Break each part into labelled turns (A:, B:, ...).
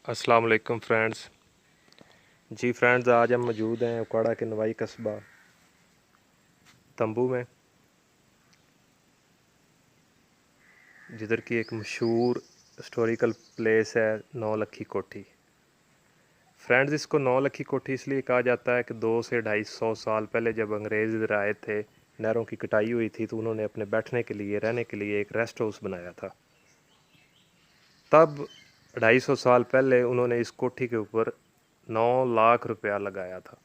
A: अस्सलाम वालेकुम फ्रेंड्स। जी फ्रेंड्स, आज हम मौजूद हैं उकाड़ा के नवाई कस्बा तंबू में, जिधर की एक मशहूर हिस्टोरिकल प्लेस है नौलखी कोठी। फ्रेंड्स, इसको नौलखी कोठी इसलिए कहा जाता है कि 200 से 250 साल पहले जब अंग्रेज़ इधर आए थे, नहरों की कटाई हुई थी, तो उन्होंने अपने बैठने के लिए, रहने के लिए एक रेस्ट हाउस बनाया था। तब 250 साल पहले उन्होंने इस कोठी के ऊपर 9 लाख रुपया लगाया था,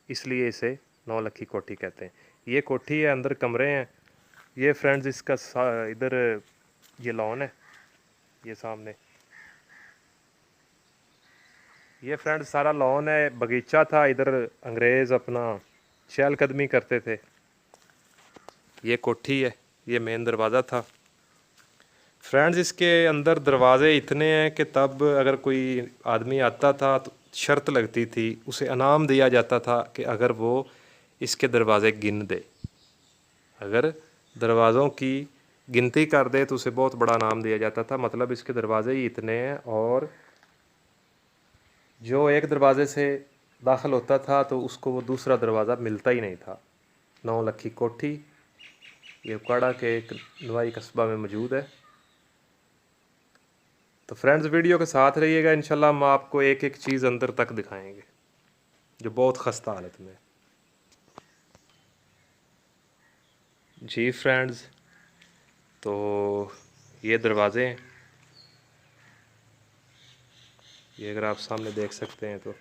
A: इसलिए इसे नौलखी कोठी कहते हैं। ये कोठी है, अंदर कमरे हैं। ये फ्रेंड्स इसका इधर ये लॉन है, ये सामने ये फ्रेंड्स सारा लॉन है, बगीचा था। इधर अंग्रेज़ अपना चहलकदमी करते थे। ये कोठी है, ये मेन दरवाज़ा था। फ्रेंड्स, इसके अंदर दरवाज़े इतने हैं कि तब अगर कोई आदमी आता था तो शर्त लगती थी, उसे इनाम दिया जाता था कि अगर वो इसके दरवाज़े गिन दे। अगर दरवाज़ों की गिनती कर दे तो उसे बहुत बड़ा इनाम दिया जाता था। मतलब इसके दरवाज़े ही इतने हैं, और जो एक दरवाज़े से दाखिल होता था तो उसको वो दूसरा दरवाज़ा मिलता ही नहीं था। नौलखी कोठी ये उकाड़ा के एक नवाई कस्बा में मौजूद है। तो फ्रेंड्स, वीडियो के साथ रहिएगा। इंशाल्लाह हम आपको एक एक चीज़ अंदर तक दिखाएंगे जो बहुत खस्ता हालत में है। जी फ्रेंड्स, तो ये दरवाज़े हैं, ये अगर आप सामने देख सकते हैं तो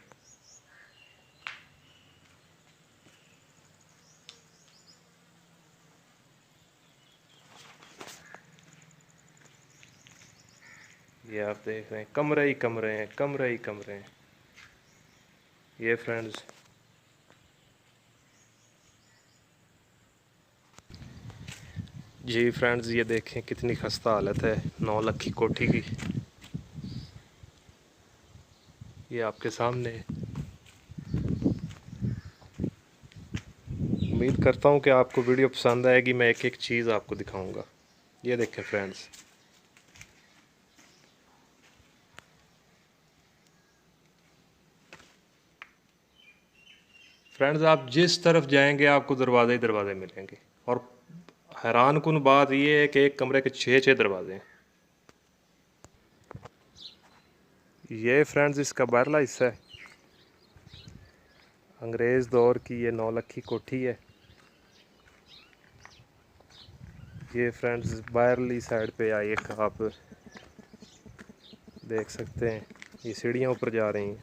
A: ये आप देख रहे हैं, कमरे ही कमरे हैं, कमरे ही कमरे हैं। ये फ्रेंड्स, जी फ्रेंड्स, ये देखें कितनी खस्ता हालत है नौलखी कोठी की। ये आपके सामने है। उम्मीद करता हूँ कि आपको वीडियो पसंद आएगी। मैं एक एक चीज़ आपको दिखाऊंगा। ये देखें फ्रेंड्स, फ्रेंड्स आप जिस तरफ जाएंगे आपको दरवाजे ही दरवाजे मिलेंगे। और हैरान कुन बात यह है कि एक कमरे के 6 दरवाजे हैं। ये फ्रेंड्स इसका बाहरला हिस्सा है। अंग्रेज़ दौर की ये नौलखी कोठी है। ये फ्रेंड्स बाहरली साइड पे आइए, आप देख सकते हैं ये सीढ़ियाँ ऊपर जा रही हैं।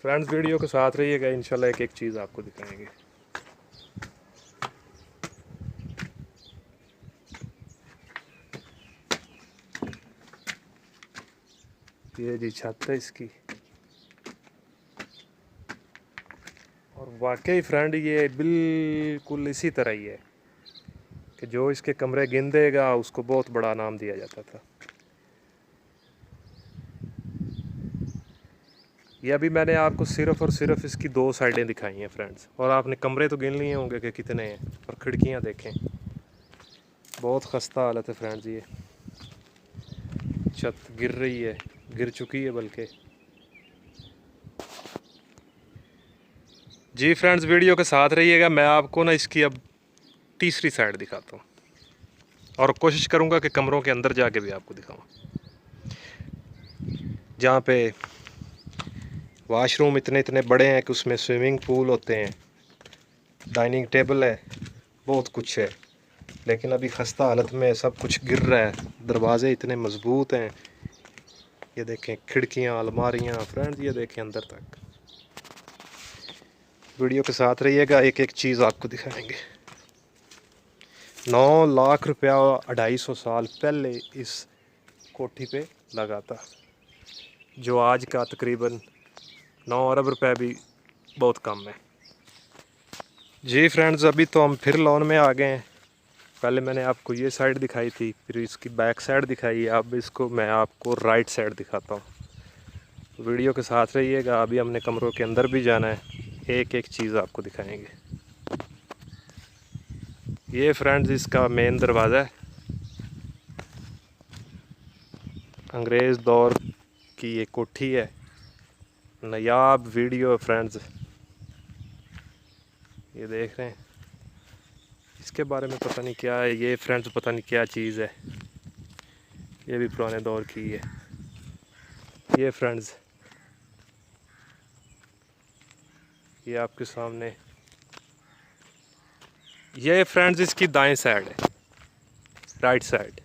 A: फ्रेंड्स, वीडियो के साथ रहिएगा, इंशाल्लाह एक एक चीज़ आपको दिखाएंगे। ये जी छत है इसकी। और वाकई फ्रेंड ये बिल्कुल इसी तरह ही है कि जो इसके कमरे गिन देगा उसको बहुत बड़ा इनाम दिया जाता था। ये अभी मैंने आपको सिर्फ़ और सिर्फ इसकी 2 साइडें दिखाई हैं फ्रेंड्स, और आपने कमरे तो गिन लिए होंगे कि कितने हैं। और खिड़कियाँ देखें, बहुत खस्ता हालत है फ्रेंड्स। ये छत गिर रही है, गिर चुकी है बल्कि। जी फ्रेंड्स, वीडियो के साथ रहिएगा। मैं आपको ना इसकी अब तीसरी साइड दिखाता हूँ, और कोशिश करूँगा कि कमरों के अंदर जाके भी आपको दिखाऊँ, जहाँ पे वाशरूम इतने इतने बड़े हैं कि उसमें स्विमिंग पूल होते हैं, डाइनिंग टेबल है, बहुत कुछ है। लेकिन अभी खस्ता हालत में सब कुछ गिर रहा है। दरवाजे इतने मज़बूत हैं। ये देखें खिड़कियाँ, अलमारियाँ। फ्रेंड्स ये देखें अंदर तक। वीडियो के साथ रहिएगा, एक एक चीज़ आपको दिखाएंगे। 9 लाख रुपया 250 साल पहले इस कोठी पे लगा था, जो आज का तकरीबन 9 अरब रुपए भी बहुत कम है। जी फ्रेंड्स, अभी तो हम फिर लॉन में आ गए हैं। पहले मैंने आपको ये साइड दिखाई थी, फिर इसकी बैक साइड दिखाई। अब इसको मैं आपको राइट साइड दिखाता हूँ। वीडियो के साथ रहिएगा। अभी हमने कमरों के अंदर भी जाना है, एक एक चीज़ आपको दिखाएंगे। ये फ्रेंड्स इसका मेन दरवाज़ा है। अंग्रेज़ दौर की ये कोठी है, नायाब वीडियो फ्रेंड्स। ये देख रहे हैं, इसके बारे में पता नहीं क्या है ये फ्रेंड्स, पता नहीं क्या चीज़ है। ये भी पुराने दौर की है। ये फ्रेंड्स, ये आपके सामने, ये फ्रेंड्स इसकी दाएं साइड है, राइट साइड।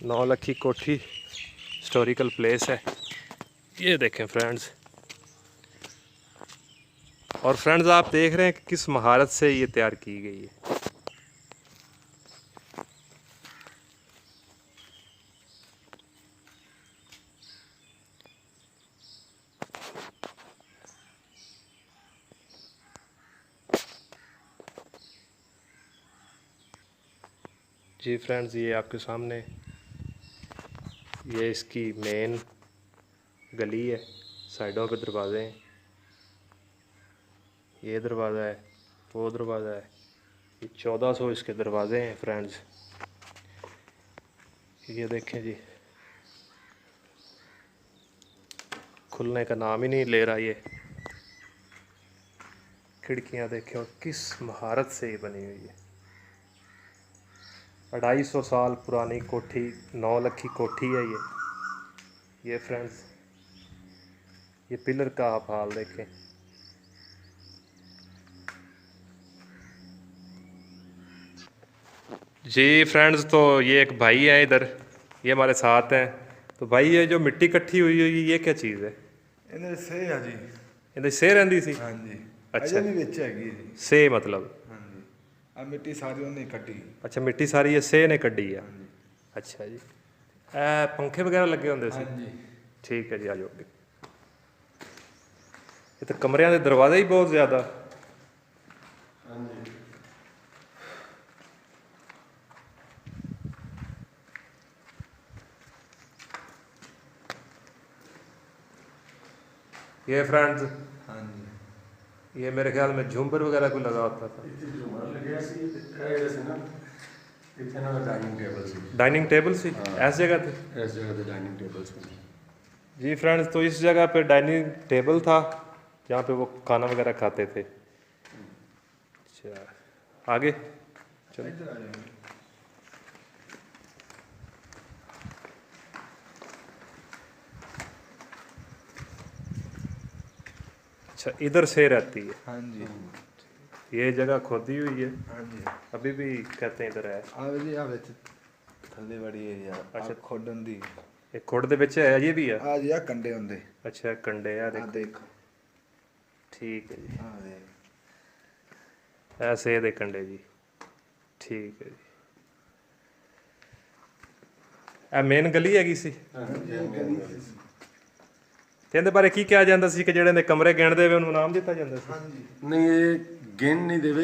A: नौलखी कोठी हिस्टोरिकल प्लेस है। ये देखें फ्रेंड्स, और फ्रेंड्स आप देख रहे हैं कि किस महारत से ये तैयार की गई है। जी फ्रेंड्स, ये आपके सामने, ये इसकी मेन गली है, साइडों पे दरवाजे हैं। ये दरवाज़ा है, वो दरवाज़ा है। ये 1400 इसके दरवाजे हैं फ्रेंड्स। ये देखें जी, खुलने का नाम ही नहीं ले रहा। ये खिड़कियां देखें, और किस महारत से ये बनी हुई है। 250 साल पुरानी कोठी, नौलखी कोठी है ये फ्रेंड्स। ये पिलर का आप हाल देखें। जी फ्रेंड्स, तो ये एक भाई है इधर, ये हमारे साथ हैं। तो भाई ये जो मिट्टी इकट्ठी हुई हुई ये क्या चीज़ है?
B: ਇਹਦੇ ਸੇ ਆ ਜੀ।
A: ਇਹਦੇ ਸੇ ਰਹਿੰਦੀ ਸੀ?
B: ਹਾਂਜੀ।
A: ਅੱਛਾ,
B: ਅਜੇ ਵੀ ਵਿੱਚ ਹੈਗੀ ਜੀ।
A: ਸੇ मतलब?
B: ਹਾਂਜੀ। ਆ ਮਿੱਟੀ ਸਾਰੀ ਉਹਨੇ ਕੱਢੀ।
A: अच्छा, मिट्टी सारी ये ਸੇ ने कड्डी है।
B: ਹਾਂਜੀ।
A: अच्छा जी। पंखे वगैरह लगे होंगे सी?
B: ਹਾਂਜੀ।
A: ठीक है जी, आ जाओगे। ये तो कमरियां दे दरवाजे ही बहुत ज़्यादा।
B: ਹਾਂਜੀ।
A: ये फ्रेंड्स,
B: ਹਾਂਜੀ।
A: ये मेरे ख्याल में झूमर वगैरह को लगा होता था।
B: ਇੱਥੇ ਝੂਮਰ ਲੱਗਿਆ ਸੀ ਤੇ ਇਹ ਜਿਹੜਾ ਸੀ ਨਾ ਇੱਥੇ ਨਾ ਡਾਈਨਿੰਗ ਟੇਬਲ ਸੀ।
A: डाइनिंग टेबल सी
B: हाँ।
A: ऐस जगह थे?
B: ਇਸ ਜਗ੍ਹਾ ਤੇ ਡਾਈਨਿੰਗ ਟੇਬਲ ਸੀ।
A: जी फ्रेंड्स, तो इस जगह पे डाइनिंग टेबल था जहाँ पे वो खाना वगैरह खाते थे। अच्छा, आगे चलो।
B: ਇੱਧਰ ਆ ਜਾਓ।
A: अच्छा, इधर से रहती है
B: ਹਾਂਜੀ।
A: ये जगह खोदी हुई है,
B: ਹਾਂਜੀ।
A: अभी भी कहते हैं इधर है।
B: ਆ ਵੀ ਆ ਵਿੱਚ ਥੱਲੇ ਬੜੀ ਹੈ ਯਾਰ।
A: ਅੱਛਾ।
B: ਖੋਡਣ ਦੀ।
A: एक खुड दे विच है, ये भी है।
B: ਆ ਜੀ ਆ ਕੰਡੇ ਹੁੰਦੇ।
A: अच्छा, कंडे है,
B: ਆ
A: देखो।
B: ਦੇਖ।
A: ठीक है जी,
B: ਆ ਦੇਖ।
A: ऐसे दे कंडे जी। ठीक है जी। ਇਹ ਮੇਨ ਗਲੀ ਹੈਗੀ ਸੀ। ਤੇ ਇਹਦੇ ਬਾਰੇ ਕੀ ਕਿਹਾ ਜਾਂਦਾ ਸੀ ਕਿ ਜਿਹੜੇ ਨੇ ਕਮਰੇ ਗਿਣਦੇ ਵੇ ਉਹਨੂੰ ਨਾਮ ਦਿੱਤਾ ਜਾਂਦਾ ਸੀ?
B: ਹਾਂਜੀ।
C: ਨਹੀਂ ਇਹ ਗਿਣ ਨਹੀਂ ਦੇਵੇ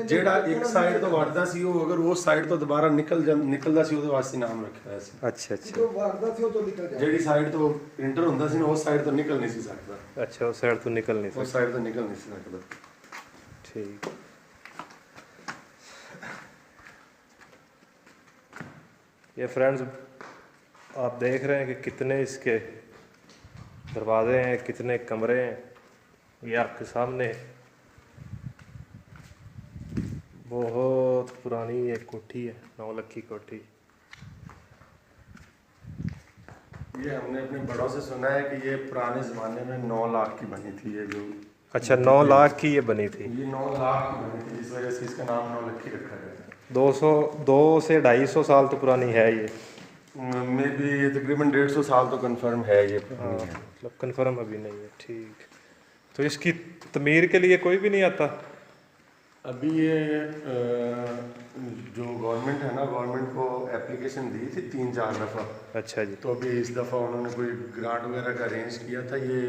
C: ਜਿਹੜਾ ਇੱਕ ਸਾਈਡ ਤੋਂ ਵੜਦਾ ਸੀ ਉਹ ਅਗਰ ਉਸ ਸਾਈਡ ਤੋਂ ਦੁਬਾਰਾ ਨਿਕਲਦਾ ਸੀ ਉਹਦੇ ਵਾਸਤੇ ਨਾਮ ਰੱਖਿਆ ਹੋਇਆ ਸੀ।
A: ਅੱਛਾ ਅੱਛਾ
B: ਜੋ ਵਾਰਦਾ ਸੀ ਉਹ ਤੋਂ ਨਿਕਲ ਜਾ।
C: ਜਿਹੜੀ ਸਾਈਡ ਤੋਂ ਇੰਟਰ ਹੁੰਦਾ ਸੀ ਨਾ ਉਸ ਸਾਈਡ ਤੋਂ ਨਿਕਲ ਨਹੀਂ ਸੀ ਸਕਦਾ।
A: ਅੱਛਾ, ਉਸ ਸਾਈਡ ਤੋਂ ਨਿਕਲ ਨਹੀਂ
C: ਉਸ ਸਾਈਡ ਤੋਂ ਨਿਕਲ ਨਹੀਂ ਸੀ ਸਕਦਾ।
A: ठीक। ये फ्रेंड्स, आप देख रहे हैं कि कितने इसके दरवाजे हैं, कितने कमरे हैं। ये आपके सामने बहुत पुरानी एक कोठी है, नौलखी कोठी।
C: ये हमने अपने बड़ों से सुना है कि ये पुराने ज़माने में 9 लाख की बनी थी ये जो।
A: अच्छा, 9 लाख की ये बनी थी।
C: ये 9 लाख की बनी थी जिस वजह से इसका नाम नौलखी रखा गया है।
A: 200 से 250 साल तो पुरानी है ये।
C: मे बी ये तकरीबन 150 साल तो कंफर्म है ये
A: हाँ,
C: पुरानी है।
A: मतलब कंफर्म अभी नहीं है। ठीक, तो इसकी तमीर के लिए कोई भी नहीं आता?
C: अभी ये जो गवर्नमेंट है ना, गवर्नमेंट को एप्लीकेशन दी थी 3-4 दफ़ा।
A: अच्छा जी।
C: तो अभी इस दफ़ा उन्होंने कोई ग्रांट वगैरह का अरेंज किया था। ये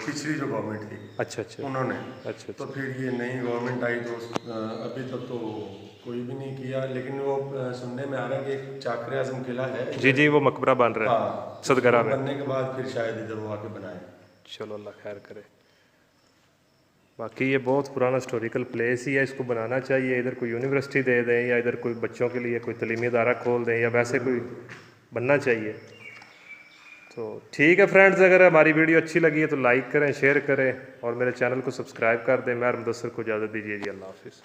C: पिछली जो गवर्नमेंट थी
A: अच्छा अच्छा
C: उन्होंने।
A: अच्छा
C: तो
A: अच्छा।
C: फिर ये नई गवर्नमेंट आई तो अभी तक तो कोई भी नहीं किया। लेकिन वो सुनने में आ रहा है कि एक चाकरे आजम किला है।
A: जी जी, वो मकबरा बन रहा है
C: हाँ,
A: सदगरा में।
C: बनने के बाद फिर शायद इधर वो आके बनाए।
A: चलो, अल्लाह खैर करे। बाकी ये बहुत पुराना हिस्टोरिकल प्लेस ही है, इसको बनाना चाहिए, इधर कोई यूनिवर्सिटी दे दें या इधर कोई बच्चों के लिए कोई तलीमी इदारा खोल दें या वैसे कोई बनना चाहिए। तो ठीक है फ्रेंड्स, अगर हमारी वीडियो अच्छी लगी है तो लाइक करें, शेयर करें और मेरे चैनल को सब्सक्राइब कर दें। मैं मुदस्सिर को इजाज़त दीजिए जी, अल्लाह हाफिज़।